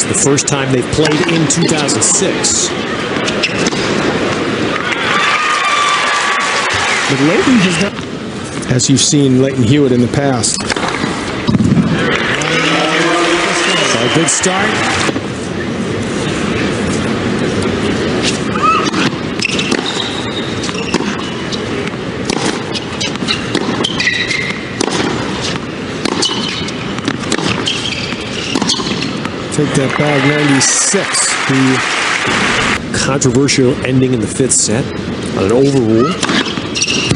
the first time they've played in 2006. But Lleyton has done, as you've seen Lleyton Hewitt in the past. So a good start. Take that bag, 96. The controversial ending in the 5th set on an overrule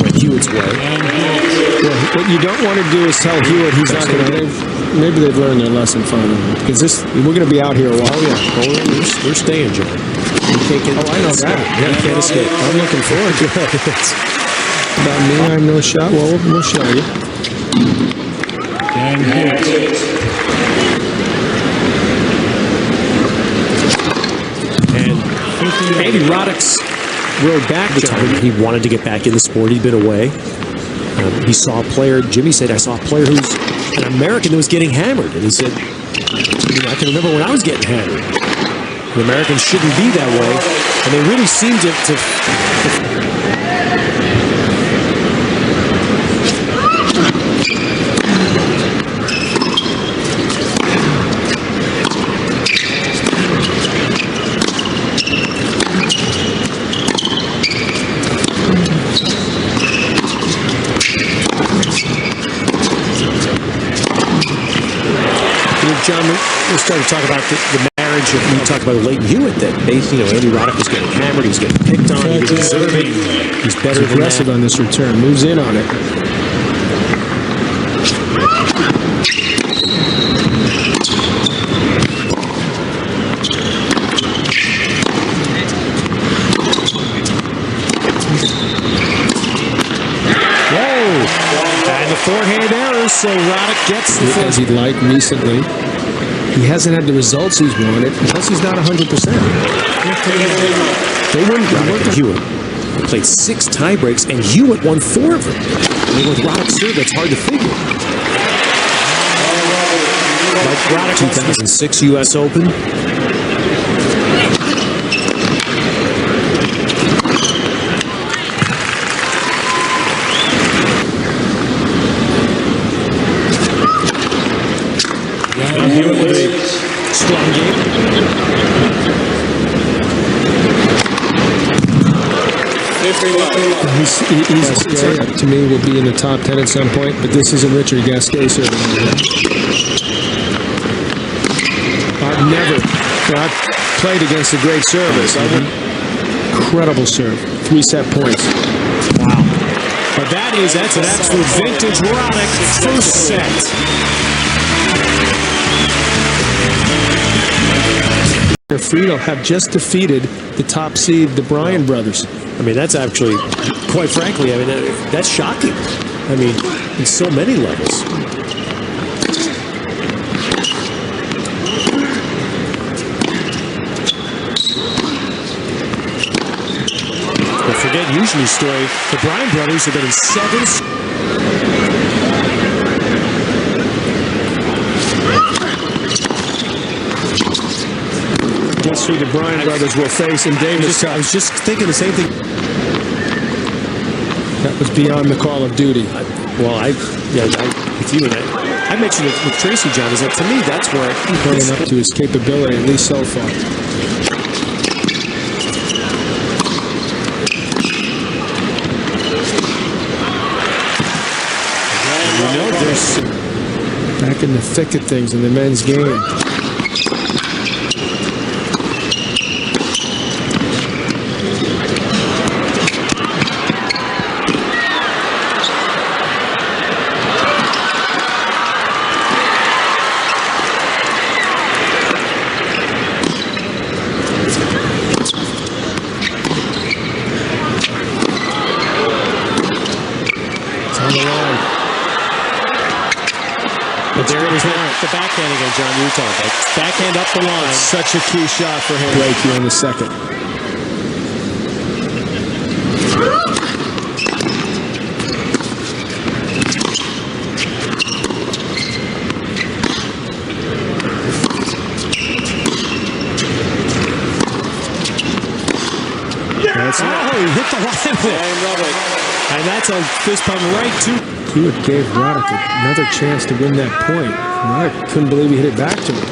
went Hewitt's way. Well, what you don't want to do is tell Hewitt he's not going to. Maybe they've learned their lesson finally. Because we're going to be out here a while. Oh yeah, we're staying, John. You can't get. Oh, I know that. Yeah, you can't escape. I'm looking forward to it. About me, I'm no shot. Well, we'll show you. And Hewitt. Andy Roddick's rode back the time. He wanted to get back in the sport. He'd been away. He saw a player, Jimmy said, I saw a player who's an American that was getting hammered. And he said, I can remember when I was getting hammered. The Americans shouldn't be that way. And they really seemed to John, we're starting to talk about the marriage of, we talked about Lleyton Hewitt, that Andy Roddick was getting hammered, he was getting picked on, he was deserving, he's better than aggressive on this return, moves in on it. Whoa! And the forehand error, so Roddick gets the as he'd like recently. He hasn't had the results he's wanted, plus he's not 100%. They wouldn't. Hewitt played 6 tie breaks, and Hewitt won 4 of them. I mean, with Roddick's serve, that's hard to figure. Like Roddick, 2006 U.S. Open. Hewitt with a strong game. He's to me, will be in the top 10 at some point, but this isn't Richard Gasquet serving. I've played against a great service. Incredible serve. 3-set points. Wow. But that's an absolute vintage Roddick first set. Frito have just defeated the top seed, the Bryan brothers. I mean, that's actually, quite frankly, I mean, that's shocking. I mean, in so many levels. But forget Usually's story. The Bryan brothers have been in 7. Guess who the Bryan brothers will face in Davis Cup. I was just thinking the same thing. That was beyond the call of duty. With you and I mentioned it with Tracy, John, is that to me, that's where playing up to his capability, at least so far. There's back in the thick of things in the men's game. But there it is, the backhand again, John, you were talking about. Backhand up the line. Such a key shot for him. Right here in the second. That's he hit the line with it. And that's a fist pump right to. Hewitt gave Roddick another chance to win that point. Roddick couldn't believe he hit it back to him.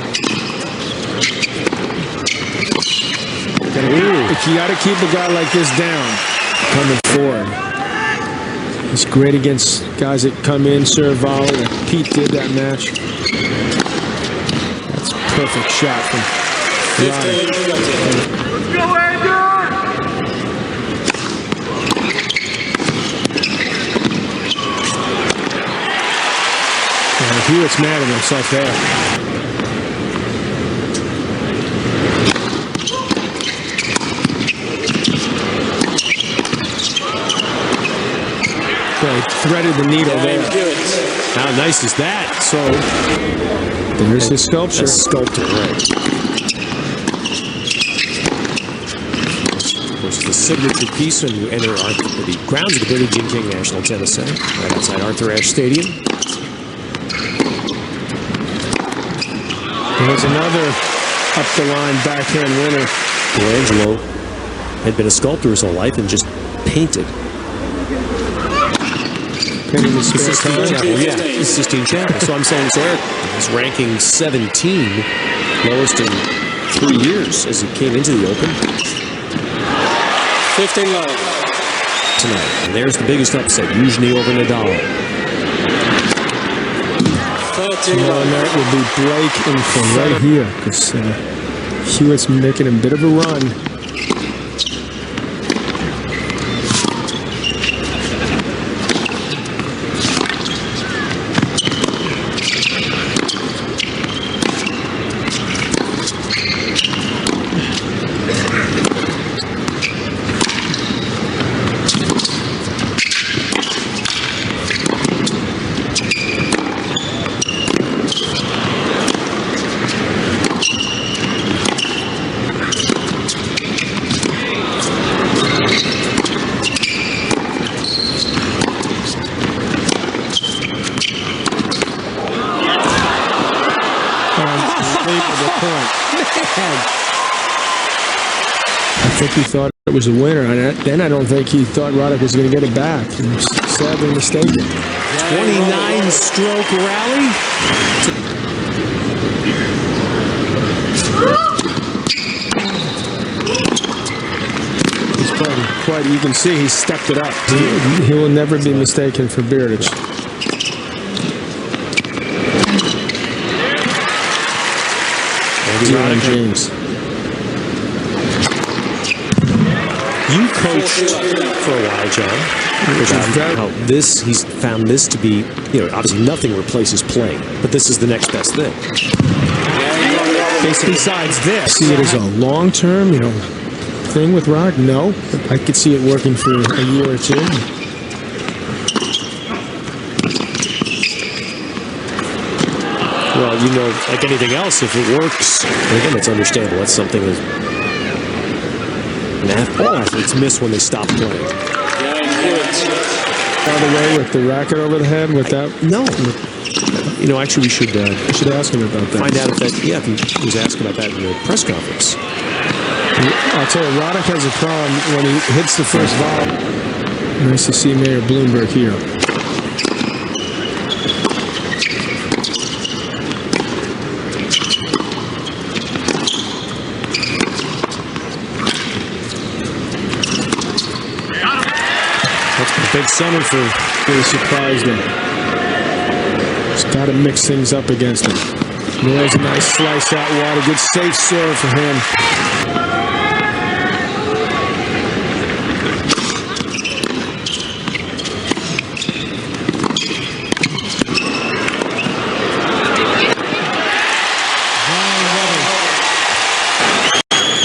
You got to keep a guy like this down coming forward. He's great against guys that come in, serve volley. Like Pete did that match. That's a perfect shot from Roddick. Let's go, Andrew! Hewitt's mad at himself there. Threaded the needle there. How nice is that? So there's his sculpture. Sculpted, right. Of course, the signature piece when you enter the grounds of the Billie Jean King National Tennis Center, right outside Arthur Ashe Stadium. There's another up-the-line backhand winner. Angelo had been a sculptor his whole life and just painted. Painted the Sistine Chapel, yeah, the Sistine Chapel. So I'm saying, so Eric is ranking 17, lowest in 3 years as he came into the Open. 15 love tonight. And there's the biggest upset, usually over Nadal. Tomorrow night will be Blake and from right here because Hewitt's making a bit of a run. I think he thought it was a winner, and then I don't think he thought Roddick was going to get it back. He was sadly mistaken. 29-stroke rally. He's probably quite, you can see he stepped it up. He will never be mistaken for Beardage. Roddick James. You coached for a while, John. He's found this to be, obviously nothing replaces playing, but this is the next best thing. Besides this, see it as a long-term, thing with Roddick? No, but I could see it working for a year or two. Well, like anything else, if it works, and again, it's understandable. That's something that all athletes miss when they stop playing. By the way, with the racket over the head, with that? No. Actually, we should ask him about that. Find out if he was asked about that in the press conference. I'll tell you, Roddick has a problem when he hits the first volley. Nice to see Mayor Bloomberg here. Big center for really surprised him. He's got to mix things up against him. There's a nice slice out wide. A good safe serve for him.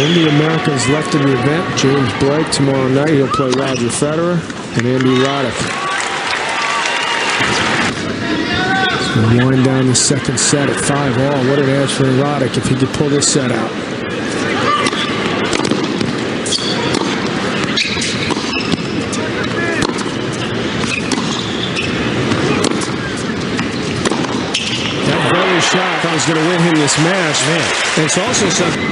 Only Americans left in the event. James Blake tomorrow night. He'll play Roger Federer and Andy Roddick. So wind down the second set at 5-all. What an edge for Roddick if he could pull this set out. That very shot is going to win him this match. Man. And it's also something.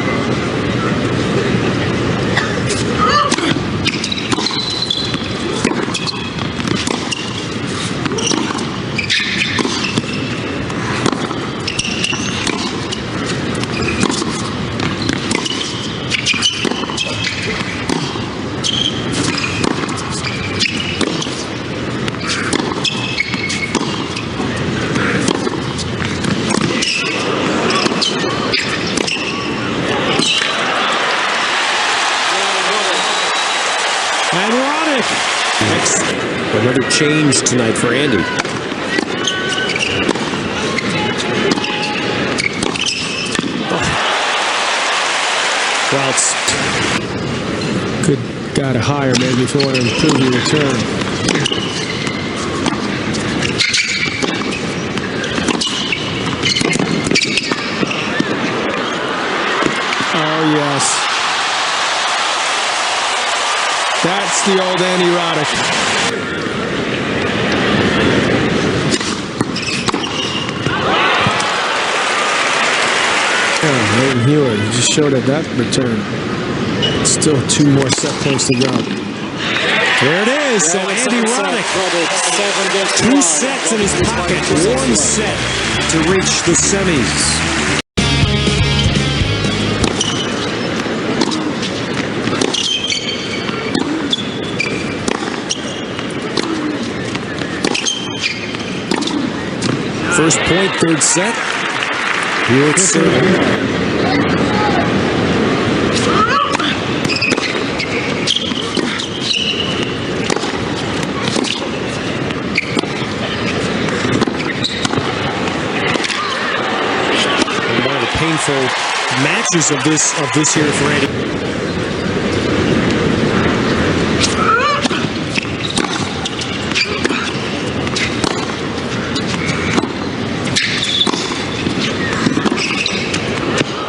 Another change tonight for Andy. Krauts. Got a higher maybe if you want to improve your return. Oh, yes. That's the old Andy Roddick. Lleyton Hewitt just showed at that return. Still 2 more set points to go. There it is. So Andy Roddick, 2 sets in his pocket, 1 set to reach the semis. First point, 3rd set. Hewitt serving. Painful matches of this here for Andy.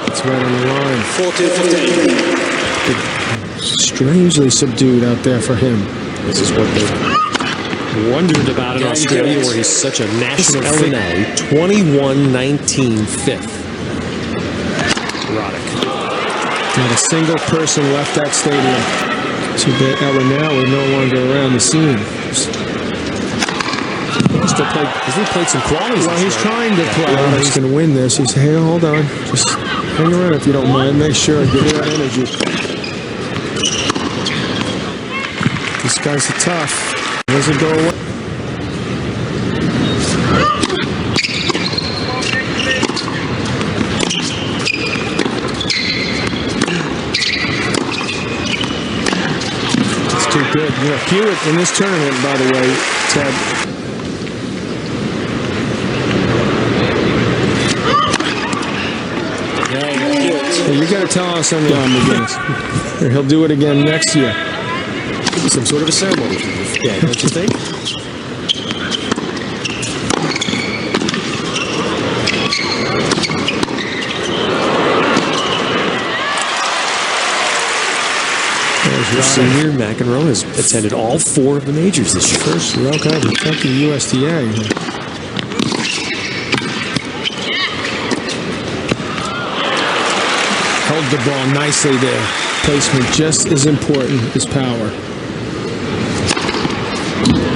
It's right on the line. 14-15. Strangely subdued out there for him. This is what they wondered about in Australia, where he's such a national figure. 21-19 fifth. Roddick. Not a single person left that stadium. Too bad Ellen now is no longer around the scene. Still played. He played some qualities. Well, he's trying to play. He's going to win this. He's hey, hold on, just hang around if you don't mind. Make sure, give me that energy. These guys are tough. Doesn't go away. Too good. Yeah, Hewitt in this tournament, by the way, Ted. Yeah, you got to tell us on the McGinnis. He'll do it again next year. Could be some sort of a ceremony. Yeah, don't you think? Senior McEnroe has attended all 4 of the majors this year. First Roca, Kentucky, USTA. Held the ball nicely there. Placement just as important as power.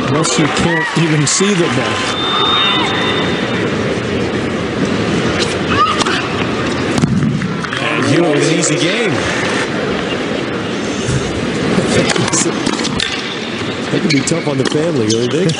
Unless you can't even see the ball. And Hewitt with an easy game. That could be tough on the family, don't you think?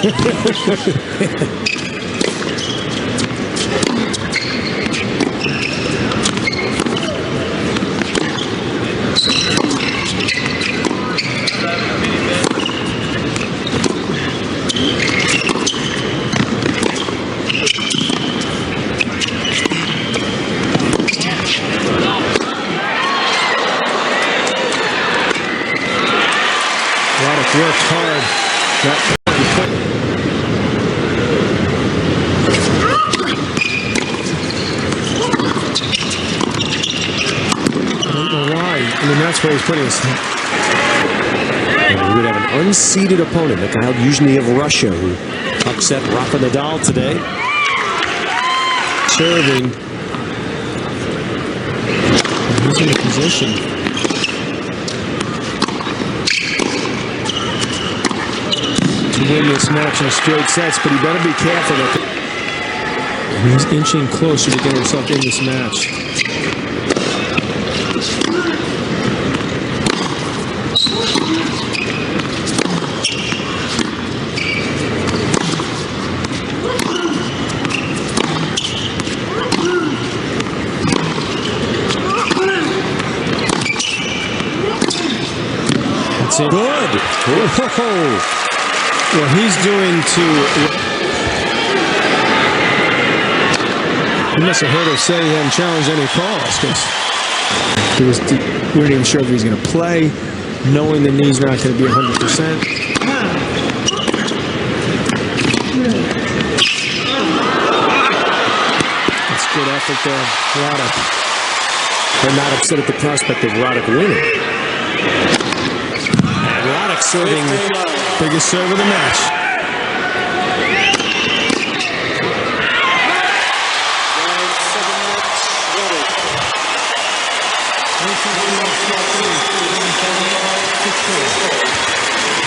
Worked hard. I don't know why. I mean, that's where he's putting his. We would have an unseeded opponent, Mikhail Yuzhny of Russia, who upset Rafa Nadal today. Serving. He's in a position. To win this match in straight sets, but he better be careful. And he's inching closer to get himself in this match. That's it. Good. Whoa. what he's doing to... He must have heard her say he hadn't challenged any calls because we weren't even sure if he was going to play, knowing the knee's not going to be 100%. That's good effort there, Roddick. They're not upset at the prospect of Roddick winning. And Roddick serving Biggest serve of the match.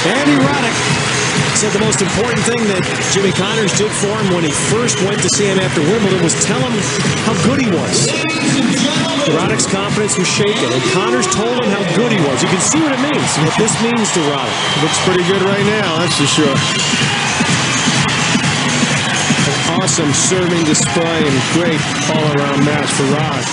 Andy Roddick said the most important thing that Jimmy Connors did for him when he first went to see him after Wimbledon was tell him how good he was. Roddick's confidence was shaken, and Connors told him how good he was. You can see what it means, what this means to Roddick. Looks pretty good right now, that's for sure. An awesome serving display and great all-around match for Rod.